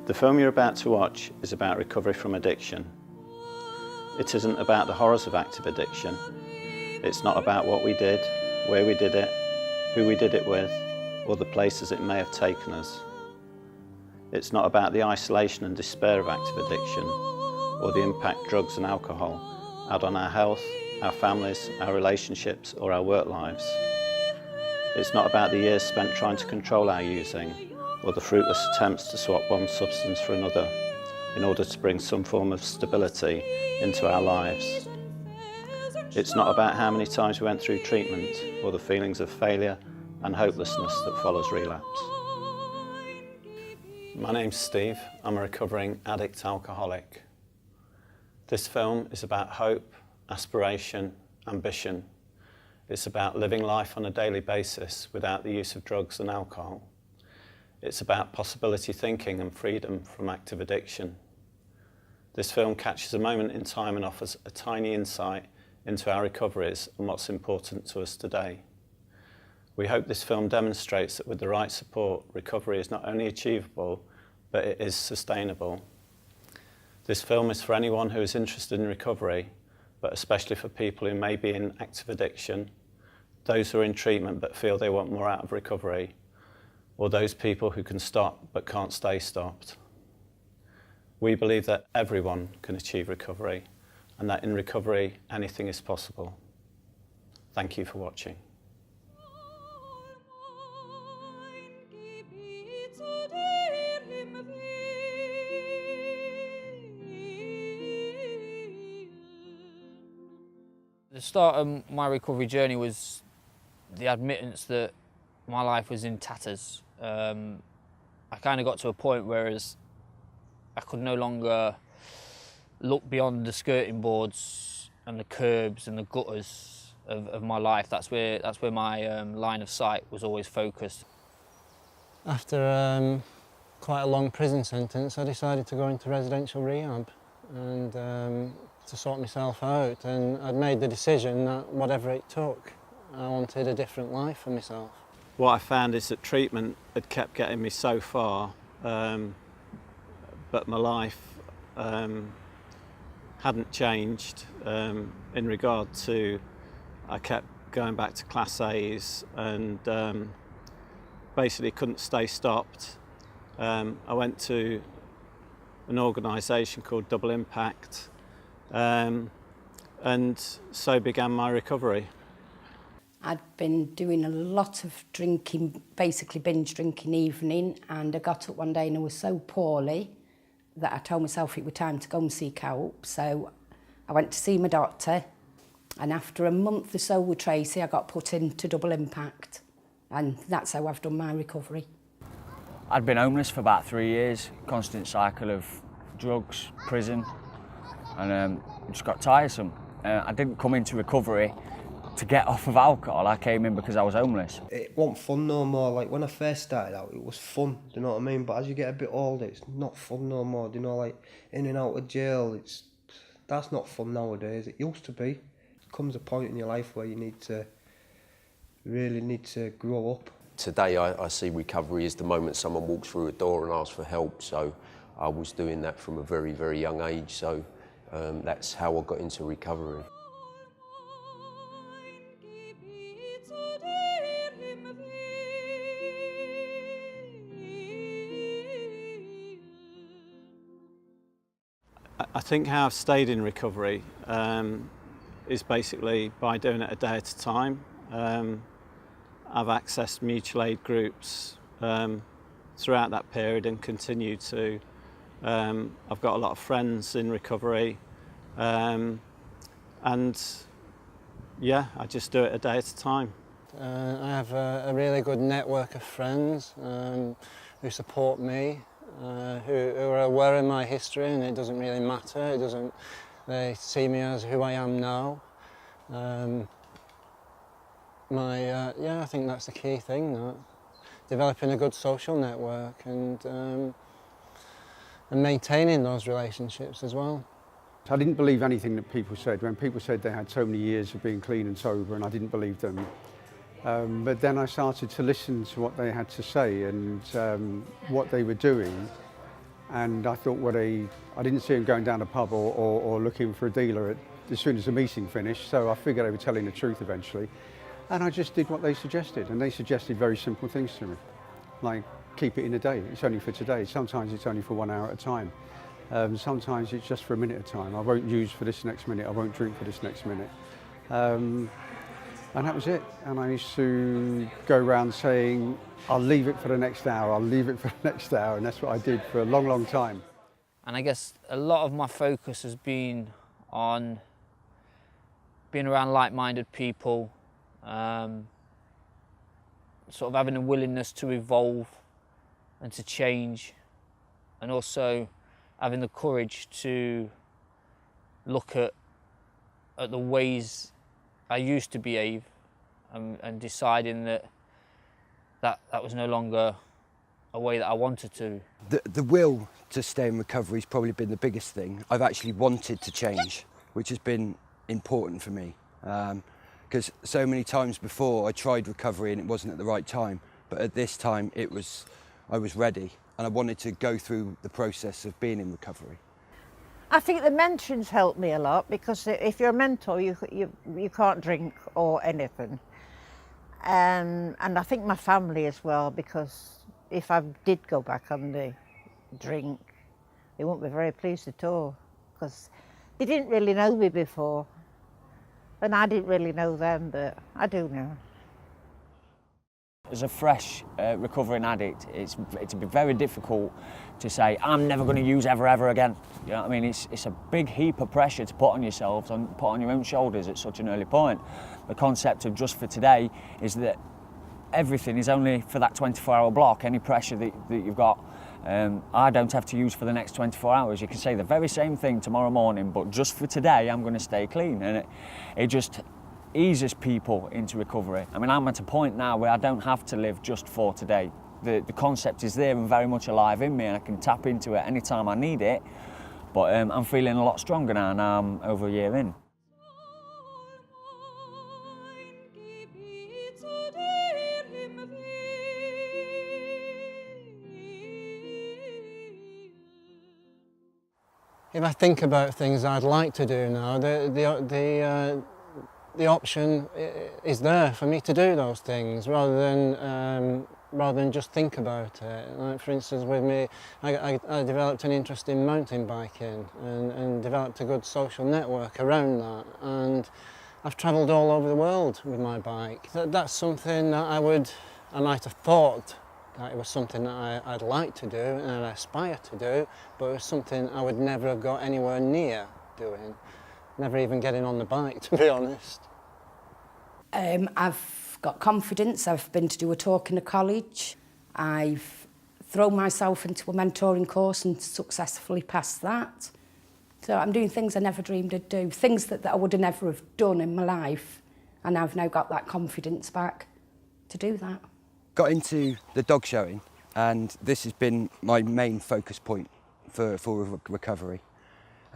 The film you're about to watch is about recovery from addiction. It isn't about the horrors of active addiction. It's not about what we did, where we did it, who we did it with, or the places it may have taken us. It's not about the isolation and despair of active addiction, or the impact drugs and alcohol had on our health, our families, our relationships, or our work lives. It's not about the years spent trying to control our using, or the fruitless attempts to swap one substance for another in order to bring some form of stability into our lives. It's not about how many times we went through treatment, or the feelings of failure and hopelessness that follows relapse. My name's Steve. I'm a recovering addict alcoholic. This film is about hope, aspiration, ambition. It's about living life on a daily basis without the use of drugs and alcohol. It's about possibility thinking and freedom from active addiction. This film catches a moment in time and offers a tiny insight into our recoveries and what's important to us today. We hope this film demonstrates that with the right support, recovery is not only achievable, but it is sustainable. This film is for anyone who is interested in recovery, but especially for people who may be in active addiction, those who are in treatment but feel they want more out of recovery, or those people who can stop but can't stay stopped. We believe that everyone can achieve recovery, and that in recovery, anything is possible. Thank you for watching. The start of my recovery journey was the admittance that my life was in tatters. I kind of got to a point where I could no longer look beyond the skirting boards and the curbs and the gutters of my life. That's where my line of sight was always focused. After quite a long prison sentence, I decided to go into residential rehab and to sort myself out, and I'd made the decision that whatever it took, I wanted a different life for myself. What I found is that treatment had kept getting me so far, but my life hadn't changed in regard to, I kept going back to Class A's and basically couldn't stay stopped. I went to an organisation called Double Impact, and so began my recovery. I'd been doing a lot of drinking, basically binge drinking evening, and I got up one day and I was so poorly that I told myself it was time to go and seek help. So I went to see my doctor, and after a month or so with Tracy, I got put into Double Impact, and that's how I've done my recovery. I'd been homeless for about 3 years, constant cycle of drugs, prison, and it just got tiresome. I didn't come into recovery to get off of alcohol. I came in because I was homeless. It wasn't fun no more. Like when I first started out, it was fun, do you know what I mean? But as you get a bit older, it's not fun no more, do you know, like in and out of jail, that's not fun nowadays. It used to be. There comes a point in your life where you really need to grow up. Today I see recovery as the moment someone walks through a door and asks for help, so I was doing that from a very, very young age, so that's how I got into recovery. I think how I've stayed in recovery is basically by doing it a day at a time. I've accessed mutual aid groups throughout that period and continue to. I've got a lot of friends in recovery, and yeah, I just do it a day at a time. I have a really good network of friends who support me, who are aware of my history, and it doesn't really matter. They see me as who I am now. I think that's the key thing, developing a good social network and maintaining those relationships as well. I didn't believe anything that people said. When people said they had so many years of being clean and sober, and I didn't believe them. But then I started to listen to what they had to say and what they were doing, And I thought, I didn't see them going down a pub or looking for a dealer as soon as the meeting finished, so I figured they were telling the truth eventually. And I just did what they suggested, and they suggested very simple things to me, like keep it in a day, it's only for today. Sometimes it's only for 1 hour at a time. Sometimes it's just for a minute at a time. I won't use for this next minute, I won't drink for this next minute. And that was it. And I used to go around saying, I'll leave it for the next hour, I'll leave it for the next hour, and that's what I did for a long, long time. And I guess a lot of my focus has been on being around like-minded people, sort of having a willingness to evolve and to change, and also having the courage to look at the ways I used to behave, and deciding that was no longer a way that I wanted to. The will to stay in recovery has probably been the biggest thing. I've actually wanted to change, which has been important for me. Because so many times before I tried recovery and it wasn't at the right time, but at this time I was ready, and I wanted to go through the process of being in recovery. I think the mentoring's helped me a lot, because if you're a mentor, you can't drink or anything. And I think my family as well, because if I did go back on the drink, they won't be very pleased at all, because they didn't really know me before. And I didn't really know them, but I do now. As a fresh recovering addict, it'd be very difficult to say, I'm never going to use ever again. You know what I mean? It's a big heap of pressure to put on yourselves and put on your own shoulders at such an early point. The concept of just for today is that everything is only for that 24-hour block. Any pressure that you've got, I don't have to use for the next 24 hours. You can say the very same thing tomorrow morning, but just for today, I'm going to stay clean. And it just eases people into recovery. I mean, I'm at a point now where I don't have to live just for today. The concept is there and very much alive in me, and I can tap into it anytime I need it. But I'm feeling a lot stronger now I'm over a year in. If I think about things I'd like to do now, the option is there for me to do those things rather than just think about it. Like, for instance, with me, I developed an interest in mountain biking and developed a good social network around that, and I've travelled all over the world with my bike. That's something that I might have thought that it was something that I'd like to do and I'd aspire to do, but it was something I would never have got anywhere near doing. Never even getting on the bike, to be honest. I've got confidence. I've been to do a talk in a college. I've thrown myself into a mentoring course and successfully passed that. So I'm doing things I never dreamed I'd do, things that I would have never have done in my life, and I've now got that confidence back to do that. Got into the dog showing, and this has been my main focus point for recovery.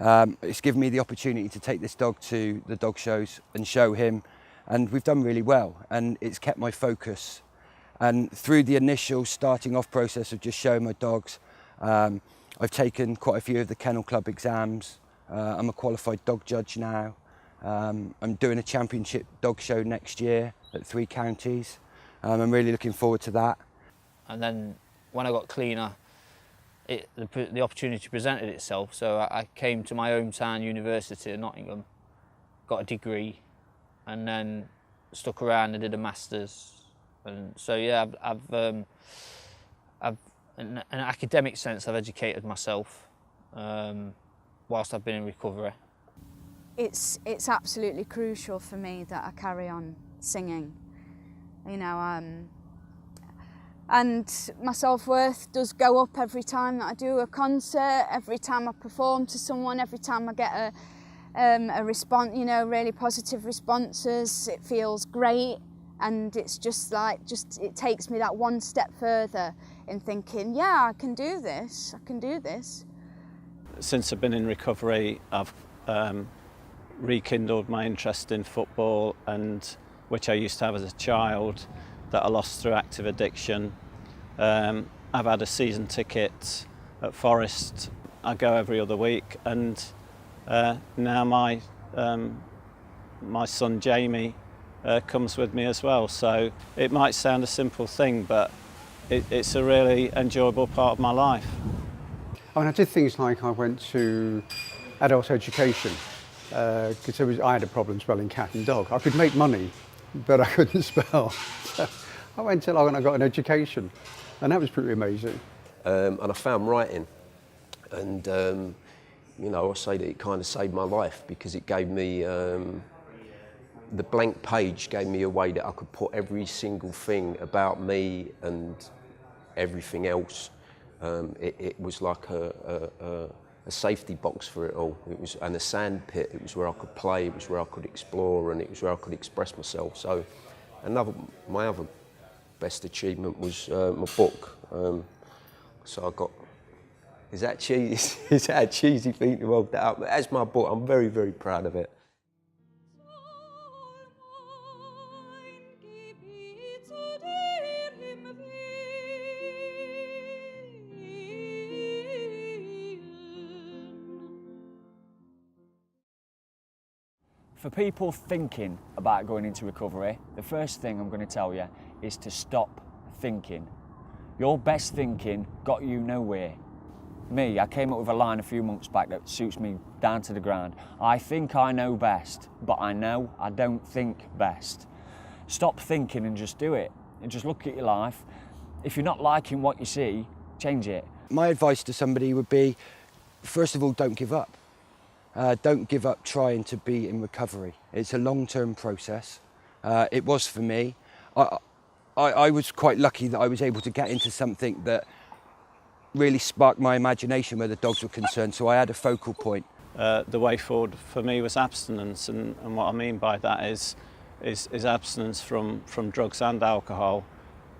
It's given me the opportunity to take this dog to the dog shows and show him, and we've done really well, and it's kept my focus. And through the initial starting off process of just showing my dogs, I've taken quite a few of the Kennel Club exams. I'm a qualified dog judge now. I'm doing a championship dog show next year at 3 counties. I'm really looking forward to that. And then when I got cleaner, the opportunity presented itself. So I came to my hometown university at Nottingham, got a degree, and then stuck around and did a master's. And so yeah, I've in an academic sense, I've educated myself whilst I've been in recovery. It's absolutely crucial for me that I carry on singing. You know, and my self-worth does go up every time that I do a concert, every time I perform to someone, every time I get a response, you know, really positive responses. It feels great, and it's it takes me that one step further in thinking, yeah, I can do this, I can do this. Since I've been in recovery, I've rekindled my interest in football, and which I used to have as a child, that I lost through active addiction. I've had a season ticket at Forest I go every other week, and now my son Jamie comes with me as well. So it might sound a simple thing, but it's a really enjoyable part of my life. I mean, I did things like I went to adult education because I had a problem spelling cat and dog. I could make money, but I couldn't spell. So I went till I got an education, and that was pretty amazing. And I found writing, and you know, I say that it kind of saved my life because it gave me the blank page gave me a way that I could put every single thing about me and everything else. It was like a safety box for it all. It was, and a sand pit. It was where I could play. It was where I could explore, and it was where I could express myself. So, my other best achievement was my book. So I got. Is that cheesy? Is that a cheesy thing to hold that up? But as my book, I'm very, very proud of it. For people thinking about going into recovery, the first thing I'm going to tell you is to stop thinking. Your best thinking got you nowhere. Me, I came up with a line a few months back that suits me down to the ground. I think I know best, but I know I don't think best. Stop thinking and just do it. And just look at your life. If you're not liking what you see, change it. My advice to somebody would be, first of all, don't give up. Don't give up trying to be in recovery. It's a long-term process. It was for me. I was quite lucky that I was able to get into something that really sparked my imagination where the dogs were concerned, so I had a focal point. The way forward for me was abstinence, and what I mean by that is abstinence from drugs and alcohol,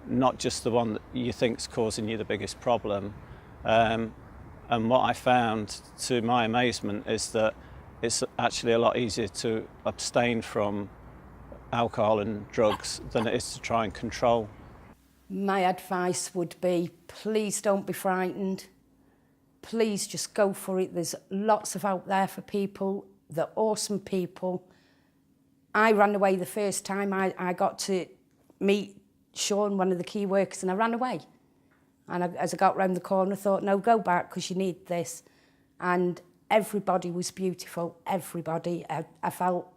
not just the one that you think's causing you the biggest problem. And what I found, to my amazement, is that it's actually a lot easier to abstain from alcohol and drugs than it is to try and control. My advice would be, please don't be frightened. Please just go for it. There's lots of out there for people. They're awesome people. I ran away the first time I got to meet Sean, one of the key workers, and I ran away. And as I got round the corner, I thought, no, go back because you need this. And everybody was beautiful, everybody. I felt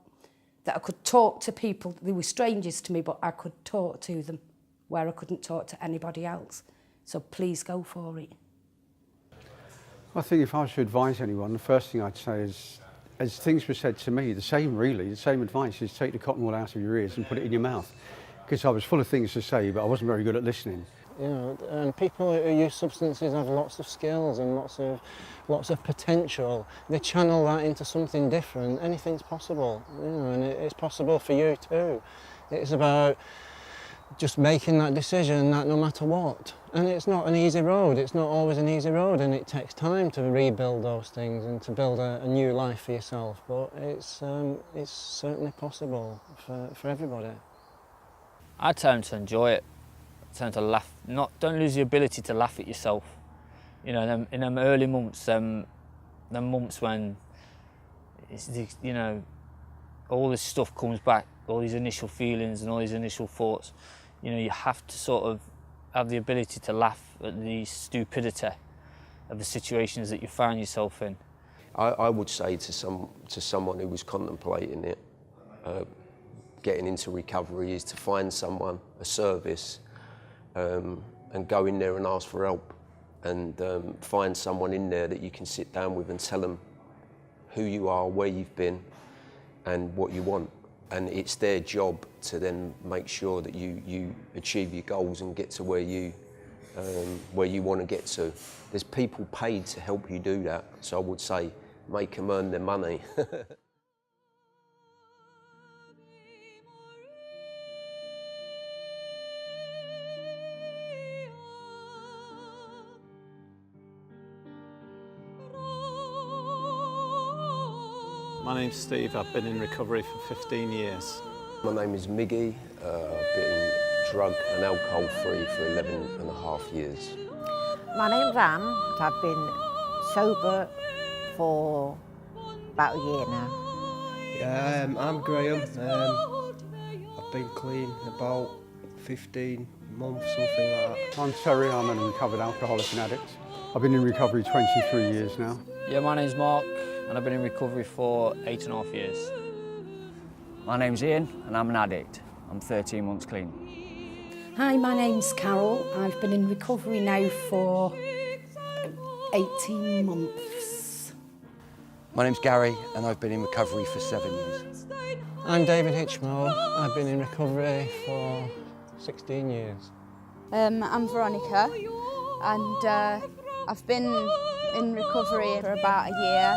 that I could talk to people. They were strangers to me, but I could talk to them where I couldn't talk to anybody else. So please go for it. I think if I was to advise anyone, the first thing I'd say is, as things were said to me, the same advice is take the cotton wool out of your ears and put it in your mouth. Because I was full of things to say, but I wasn't very good at listening. You know, and people who use substances have lots of skills and lots of potential. They channel that into something different. Anything's possible, you know, and it's possible for you too. It's about just making that decision that no matter what. And it's not an easy road. It's not always an easy road, and it takes time to rebuild those things and to build a new life for yourself. But it's certainly possible for everybody. I tend to enjoy it. Tend to laugh. Don't lose the ability to laugh at yourself. You know, in them early months, them months when you know, all this stuff comes back, all these initial feelings and all these initial thoughts. You know, you have to sort of have the ability to laugh at the stupidity of the situations that you find yourself in. I would say to someone who was contemplating it, getting into recovery, is to find someone, a service, and go in there and ask for help, and find someone in there that you can sit down with and tell them who you are, where you've been, and what you want. And it's their job to then make sure that you achieve your goals and get to where you want to get to. There's people paid to help you do that, so I would say make them earn their money. My name's Steve. I've been in recovery for 15 years. My name is Miggy. I've been drug and alcohol free for 11 and a half years. My name's Anne. I've been sober for about a year now. Yeah, I'm Graham. I've been clean about 15 months, something like that. I'm Terry, I'm a recovered alcoholic and addict. I've been in recovery 23 years now. Yeah, my name's Mark, and I've been in recovery for 8.5 years. My name's Ian and I'm an addict. I'm 13 months clean. Hi, my name's Carol. I've been in recovery now for 18 months. My name's Gary and I've been in recovery for 7 years. I'm David Hitchmore. I've been in recovery for 16 years. I'm Veronica, and I've been in recovery for about a year.